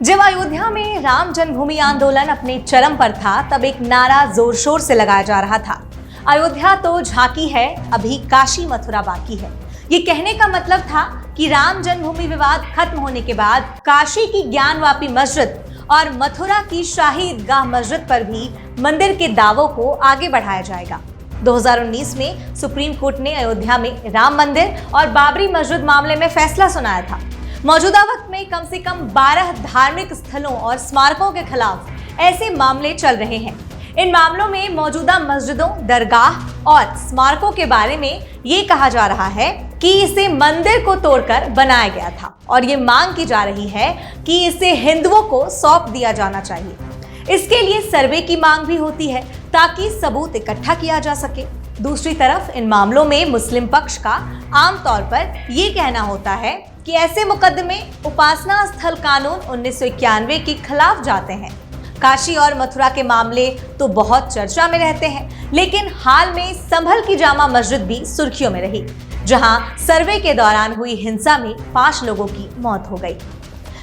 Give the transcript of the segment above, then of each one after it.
जब अयोध्या में राम जन्मभूमि आंदोलन अपने चरम पर था, तब एक नारा जोर शोर से लगाया जा रहा था, अयोध्या तो झांकी है, अभी काशी मथुरा बाकी है। ये कहने का मतलब था कि राम जन्मभूमि विवाद खत्म होने के बाद काशी की ज्ञानवापी मस्जिद और मथुरा की शाही ईदगाह मस्जिद पर भी मंदिर के दावों को आगे बढ़ाया जाएगा। 2019 में सुप्रीम कोर्ट ने अयोध्या में राम मंदिर और बाबरी मस्जिद मामले में फैसला सुनाया था। मौजूदा वक्त में कम से कम 12 धार्मिक स्थलों और स्मारकों के खिलाफ ऐसे मामले चल रहे हैं। इन मामलों में मौजूदा मस्जिदों, दरगाह और स्मारकों के बारे में ये कहा जा रहा है कि इसे मंदिर को तोड़कर बनाया गया था और ये मांग की जा रही है कि इसे हिंदुओं को सौंप दिया जाना चाहिए। इसके लिए सर्वे की मांग भी होती है ताकि सबूत इकट्ठा किया जा सके। दूसरी तरफ इन मामलों में मुस्लिम पक्ष का आमतौर पर ये कहना होता है कि ऐसे मुकदमे उपासना स्थल कानून 1991 के खिलाफ जाते हैं। काशी और मथुरा के मामले तो बहुत चर्चा में रहते हैं, लेकिन हाल में संभल की जामा मस्जिद भी सुर्खियों में रही, जहां सर्वे के दौरान हुई हिंसा में 5 लोगों की मौत हो गई।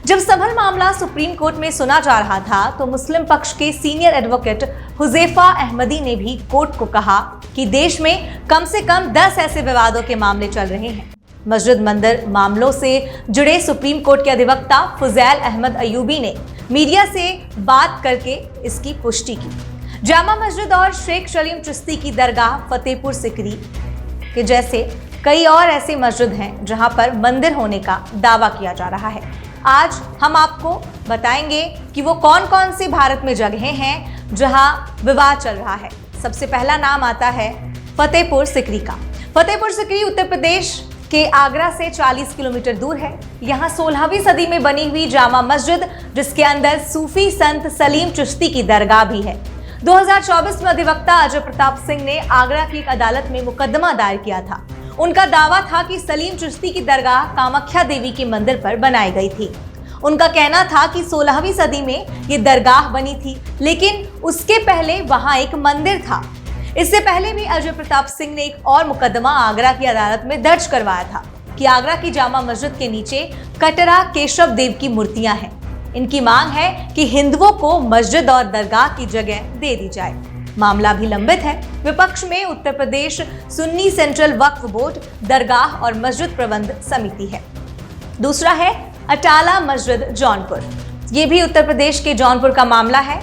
जब संभल मामला सुप्रीम कोर्ट में सुना जा रहा था, तो मुस्लिम पक्ष के सीनियर एडवोकेट हुजैफा अहमदी ने भी कोर्ट को कहा कि देश में कम से कम 10 ऐसे विवादों के मामले चल रहे हैं। मस्जिद मंदिर मामलों से जुड़े सुप्रीम कोर्ट के अधिवक्ता फुजैल अहमद अयूबी ने मीडिया से बात करके इसकी पुष्टि की। जामा मस्जिद और शेख सलीम चिश्ती की दरगाह फतेहपुर सिकरी के जैसे कई और ऐसे मस्जिद हैं जहां पर मंदिर होने का दावा किया जा रहा है। आज हम आपको बताएंगे कि वो कौन कौन सी भारत में जगहें हैं जहां विवाद चल रहा है। सबसे पहला नाम आता है फतेहपुर सिकरी का। फतेहपुर सिकरी उत्तर प्रदेश के आगरा से 40 किलोमीटर दूर है। यहाँ 16वीं सदी में बनी हुई जामा मस्जिद, जिसके अंदर सूफी संत सलीम चिश्ती की दरगाह भी है। 2024 में अधिवक्ता अजय प्रताप सिंह ने आगरा की एक अदालत में मुकदमा दायर किया था। उनका दावा था कि सलीम चिश्ती की दरगाह कामाख्या देवी के मंदिर पर बनाई गई थी। उनका कहना था कि 16वीं सदी में ये दरगाह बनी थी, लेकिन उसके पहले वहां एक मंदिर था। इससे पहले भी अजय प्रताप सिंह ने एक और मुकदमा आगरा की अदालत में दर्ज करवाया था कि आगरा की जामा मस्जिद के नीचे कटरा केशव देव की मूर्तियां हैं। इनकी मांग है कि हिंदुओं को मस्जिद और दरगाह की जगह दे दी जाए। मामला भी लंबित है। विपक्ष में उत्तर प्रदेश सुन्नी सेंट्रल वक्फ बोर्ड, दरगाह और मस्जिद प्रबंध समिति है। दूसरा है अटाला मस्जिद जौनपुर। ये भी उत्तर प्रदेश के जौनपुर का मामला है।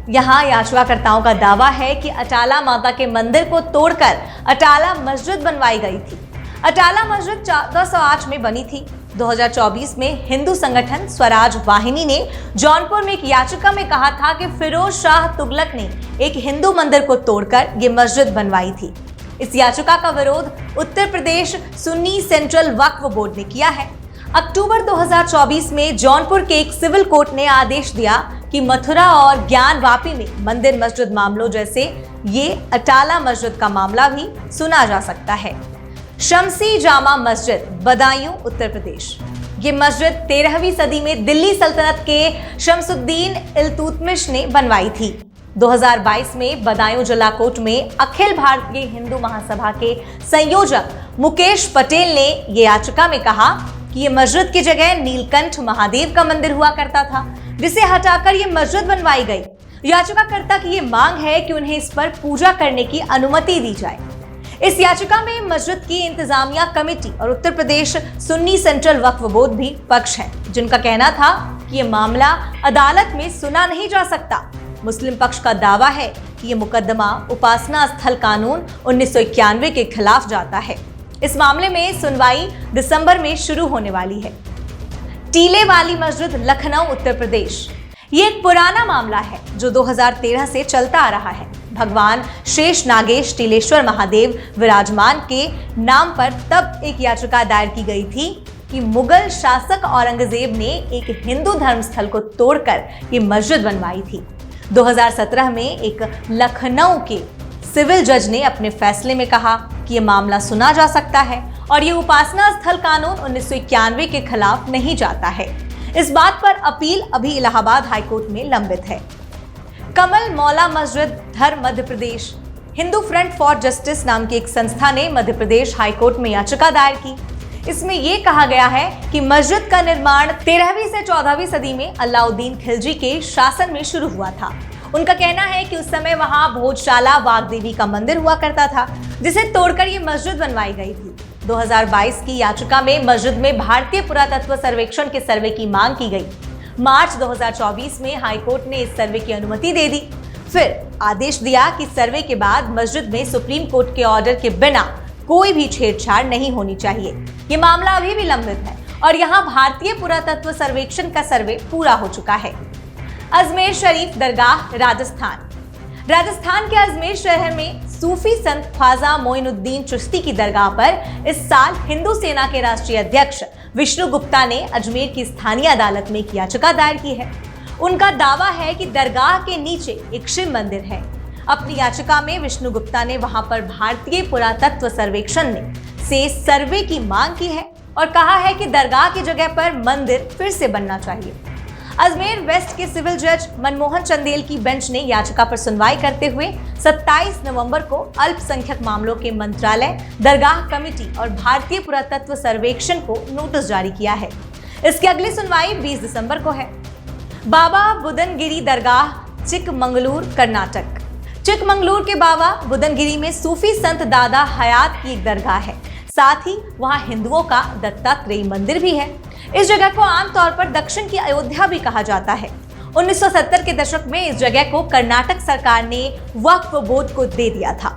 यहाँ याचिकाकर्ताओं का दावा है कि अटाला माता के मंदिर को तोड़कर अटाला मस्जिद बनवाई गई थी। अटाला मस्जिद 1408 में बनी थी। 2024 में हिंदू संगठन स्वराज वाहिनी ने जौनपुर में एक याचिका में कहा था कि फिरोज शाह तुगलक ने एक हिंदू मंदिर को तोड़कर ये मस्जिद बनवाई थी। इस याचिका का विरोध उत्तर प्रदेश सुन्नी सेंट्रल वक्फ बोर्ड ने किया है। अक्टूबर 2024 में जौनपुर के एक सिविल कोर्ट ने आदेश दिया कि मथुरा और ज्ञानवापी में मंदिर मस्जिद मामलों जैसे ये अटाला मस्जिद का मामला भी सुना जा सकता है। शमसी जामा मस्जिद, बदायूं, उत्तर प्रदेश। ये मस्जिद 13वीं सदी में दिल्ली सल्तनत के शमसुद्दीन इल्तुतमिश ने बनवाई थी। 2022 में बदायूं जिला कोर्ट में अखिल भारतीय हिंदू महासभा के संयोजक मुकेश पटेल ने ये याचिका में कहा कि ये मस्जिद की जगह नीलकंठ महादेव का मंदिर हुआ करता था, जिसे हटाकर ये मस्जिद बनवाई गई। याचिकाकर्ता की ये मांग है कि उन्हें इस पर पूजा करने की अनुमति दी जाए। इस याचिका में मस्जिद की इंतजामिया कमेटी और उत्तर प्रदेश सुन्नी सेंट्रल वक्फ बोर्ड भी पक्ष हैं, जिनका कहना था कि ये मामला अदालत में सुना नहीं जा सकता। मुस्लिम पक्ष का दावा है कि ये मुकदमा उपासना स्थल कानून 1991 के खिलाफ जाता है। इस मामले में सुनवाई दिसंबर में शुरू होने वाली है। टीले वाली मस्जिद, लखनऊ, उत्तर प्रदेश। ये एक पुराना मामला है जो 2013 से चलता आ रहा है। भगवान शेष नागेश टीलेश्वर महादेव विराजमान के नाम पर तब एक याचिका दायर की गई थी कि मुगल शासक औरंगजेब ने एक हिंदू धर्मस्थल को तोड़कर ये मस्जिद बनवाई थी। 2017 में एक लखनऊ के सिविल जज ने अपने फैसले में कहा कि यह मामला सुना जा सकता है और ये उपासना स्थल कानून 1991 के खिलाफ नहीं जाता है। इस बात पर अपील अभी इलाहाबाद हाईकोर्ट में लंबित है। कमल मौला मस्जिद, धर, Madhya Pradesh. Hindu front for justice नाम की एक संस्था ने मध्य प्रदेश हाईकोर्ट में याचिका दायर की। इसमें यह कहा गया है कि मस्जिद का निर्माण 13वीं से 14वीं सदी में अलाउद्दीन खिलजी के शासन में शुरू हुआ था। उनका कहना है कि उस समय वहां भोजशाला वाग्देवी का मंदिर हुआ करता था, जिसे तोड़कर ये मस्जिद बनवाई गई थी। 2022 की याचिका में मस्जिद में भारतीय पुरातत्व सर्वेक्षण के सर्वे की मांग की गई। मार्च 2024 में हाईकोर्ट ने इस सर्वे की अनुमति दे दी। फिर आदेश दिया कि सर्वे के बाद मस्जिद में सुप्रीम कोर्ट के ऑर्डर के बिना कोई भी छेड़छाड़ नहीं होनी चाहिए। ये मामला अभी भी लंबित है और यहाँ भारतीय पुरातत्व सर्वेक्षण का सर्वे पूरा हो चुका है। अजमेर शरीफ दरगाह राजस्थान के अजमेर शहर में सूफी संत ख्वाजा मोइनुद्दीन चिश्ती की दरगाह पर इस साल हिंदू सेना के राष्ट्रीय अध्यक्ष विष्णु गुप्ता ने अजमेर की स्थानीय अदालत में एक याचिका दायर की है। उनका दावा है कि दरगाह के नीचे एक शिव मंदिर है। अपनी याचिका में विष्णु गुप्ता ने वहां पर भारतीय पुरातत्व सर्वेक्षण से सर्वे की मांग की है और कहा है कि दरगाह की जगह पर मंदिर फिर से बनना चाहिए। अजमेर वेस्ट के सिविल जज मनमोहन चंदेल की बेंच ने याचिका पर सुनवाई करते हुए 27 नवंबर को अल्पसंख्यक मामलों के मंत्रालय, दरगाह कमेटी और भारतीय पुरातत्व सर्वेक्षण को नोटिस जारी किया है। इसकी अगली सुनवाई 20 दिसंबर को है। बाबा बुदनगिरी दरगाह, चिकमंगलूर, कर्नाटक। चिकमंगलूर के बाबा बुदनगिरी में सूफी संत दादा हयात की एक दरगाह है। साथ ही वहां हिंदुओं का दत्तात्रेय मंदिर भी है। इस जगह को आमतौर पर दक्षिण की अयोध्या भी कहा जाता है। 1970 के दशक में इस जगह को कर्नाटक सरकार ने वक्फ बोर्ड को दे दिया था।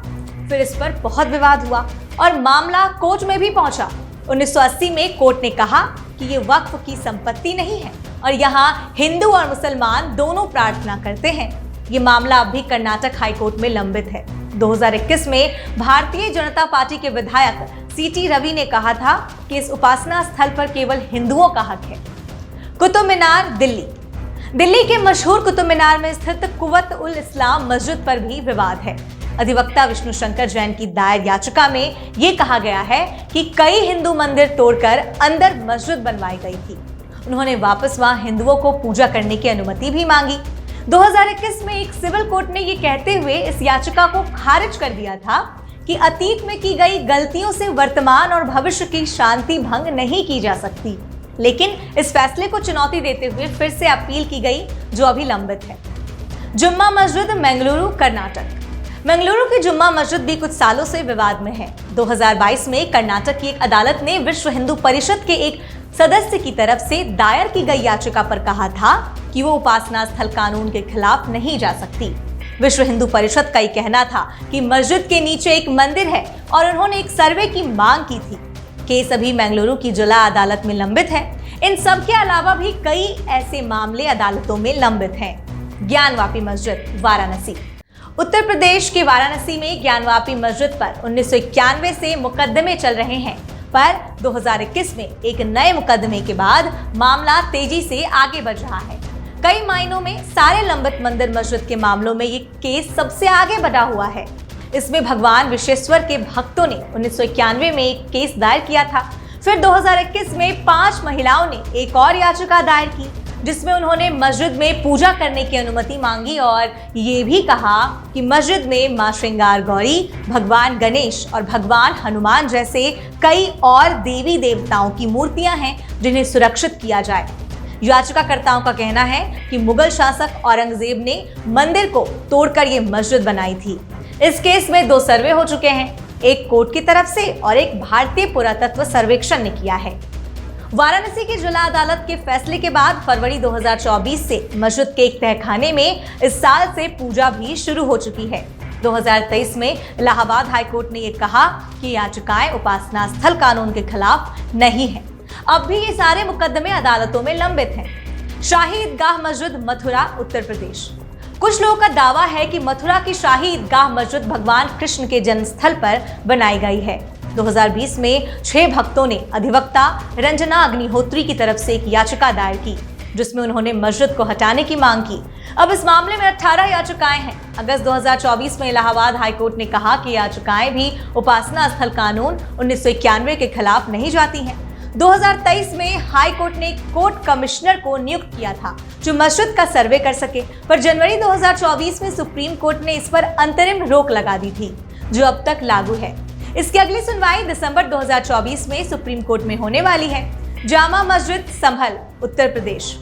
फिर इस पर बहुत विवाद हुआ और मामला कोर्ट में भी पहुंचा। 1980 में कोर्ट ने कहा कि ये वक्फ की संपत्ति नहीं है और यहाँ हिंदू और मुसलमान दोनों प्रार्थना करते हैं। ये मामला अब भी कर्नाटक हाईकोर्ट में लंबित है। 2021 में भारतीय जनता पार्टी के विधायक सीटी रवि ने कहा था कि इस उपासना स्थल पर केवल हिंदुओं का हक है। कुतुब मीनार, दिल्ली के मशहूर कुतुब मीनार में स्थित कुव्वत उल इस्लाम मस्जिद पर भी विवाद है। अधिवक्ता विष्णु शंकर जैन की दायर याचिका में यह कहा गया है कि कई हिंदू मंदिर तोड़कर अंदर मस्जिद बनवाई गई थी। उन्होंने वापस वहां हिंदुओं को पूजा करने की अनुमति भी मांगी। 2021 में एक सिविल कोर्ट ने यह कहते हुए इस याचिका को खारिज कर दिया था कि अतीत में की गई गलतियों से वर्तमान और भविष्य की शांति भंग नहीं की जा सकती। लेकिन इस फैसले को चुनौती देते हुए फिर से अपील की गई, जो अभी लंबित है। जुम्मा मस्जिद, मंगलुरु, कर्नाटक। मंगलुरु की जुम्मा मस्जिद भी कुछ सालों से विवाद में है। 2022 में कर्नाटक की एक अदालत ने विश्व हिंदू परिषद के एक सदस्य की तरफ से दायर की गई याचिका पर कहा था कि वो उपासना स्थल कानून के खिलाफ नहीं जा सकती। विश्व हिंदू परिषद का ये कहना था कि मस्जिद के नीचे एक मंदिर है और उन्होंने एक सर्वे की मांग की थी। केस अभी मंगलुरु की जिला अदालत में लंबित है। इन सब के अलावा भी कई ऐसे मामले अदालतों में लंबित हैं। ज्ञानवापी मस्जिद, वाराणसी। उत्तर प्रदेश के वाराणसी में ज्ञानवापी मस्जिद पर 1991 से मुकदमे चल रहे हैं, पर 2021 में एक नए मुकदमे के बाद मामला तेजी से आगे बढ़ रहा है। कई मायनों में सारे लंबित मंदिर मस्जिद के मामलों में ये केस सबसे आगे बढ़ा हुआ है। इसमें भगवान विश्वेश्वर के भक्तों ने 1991 में एक केस दायर किया था। फिर 2021 में 5 महिलाओं ने एक और याचिका दायर की, जिसमें उन्होंने मस्जिद में पूजा करने की अनुमति मांगी और ये भी कहा कि मस्जिद में मां श्रृंगार गौरी, भगवान गणेश और भगवान हनुमान जैसे कई और देवी देवताओं की मूर्तियां हैं, जिन्हें सुरक्षित किया जाए। याचिकाकर्ताओं का कहना है कि मुगल शासक औरंगजेब ने मंदिर को तोड़कर ये मस्जिद बनाई थी। इस केस में 2 सर्वे हो चुके हैं, एक कोर्ट की तरफ से और एक भारतीय पुरातत्व सर्वेक्षण ने किया है। वाराणसी की जिला अदालत के फैसले के बाद फरवरी 2024 से मस्जिद के एक तहखाने में इस साल से पूजा भी शुरू हो चुकी है। 2023 में इलाहाबाद हाईकोर्ट ने यह कहा कि याचिकाएं उपासना स्थल कानून के खिलाफ नहीं है। अब भी ये सारे मुकदमे अदालतों में लंबित हैं। शाही ईदगाह मस्जिद, मथुरा, उत्तर प्रदेश। कुछ लोगों का दावा है कि मथुरा की शाही ईदगाह मस्जिद भगवान कृष्ण के जन्मस्थल पर बनाई गई है। 2020 में 6 भक्तों ने अधिवक्ता रंजना अग्निहोत्री की तरफ से एक याचिका दायर की, जिसमें उन्होंने मस्जिद को हटाने की मांग की। अब इस मामले में 18 याचिकाएं हैं। अगस्त 2024 में इलाहाबाद हाईकोर्ट ने कहा कि याचिकाएं भी उपासना स्थल कानून 1991 के खिलाफ नहीं जाती हैं। 2023 में हाई कोर्ट ने कोर्ट कमिश्नर को नियुक्त किया था, जो मस्जिद का सर्वे कर सके, पर जनवरी 2024 में सुप्रीम कोर्ट ने इस पर अंतरिम रोक लगा दी थी, जो अब तक लागू है। इसकी अगली सुनवाई दिसंबर 2024 में सुप्रीम कोर्ट में होने वाली है। जामा मस्जिद संभल, उत्तर प्रदेश।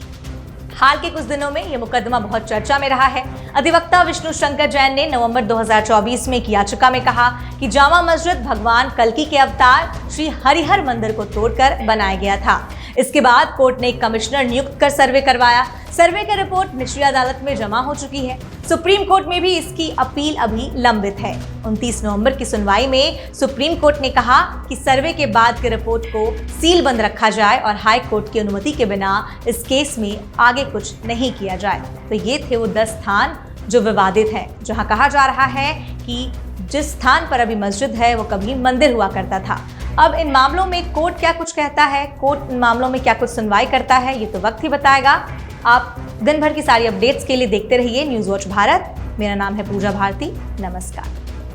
हाल के कुछ दिनों में यह मुकदमा बहुत चर्चा में रहा है। अधिवक्ता विष्णु शंकर जैन ने नवंबर 2024 में एक याचिका में कहा कि जामा मस्जिद भगवान कल्कि के अवतार श्री हरिहर मंदिर को तोड़कर बनाया गया था। इसके बाद कोर्ट ने एक कमिश्नर नियुक्त कर सर्वे करवाया। सर्वे की रिपोर्ट निचली अदालत में जमा हो चुकी है। सुप्रीम कोर्ट में भी इसकी अपील अभी लंबित है। 29 नवंबर की सुनवाई में सुप्रीम कोर्ट ने कहा कि सर्वे के बाद की रिपोर्ट को सील बंद रखा जाए और हाई कोर्ट की अनुमति के बिना इस केस में आगे कुछ नहीं किया जाए। तो ये थे वो 10 स्थान जो विवादित हैं, जहां कहा जा रहा है कि जिस स्थान पर अभी मस्जिद है वो कभी मंदिर हुआ करता था। अब इन मामलों में कोर्ट क्या कुछ कहता है, कोर्ट इन मामलों में क्या कुछ सुनवाई करता है, ये तो वक्त ही बताएगा। आप दिन भर की सारी अपडेट्स के लिए देखते रहिए न्यूज़ वॉच भारत। मेरा नाम है पूजा भारती। नमस्कार।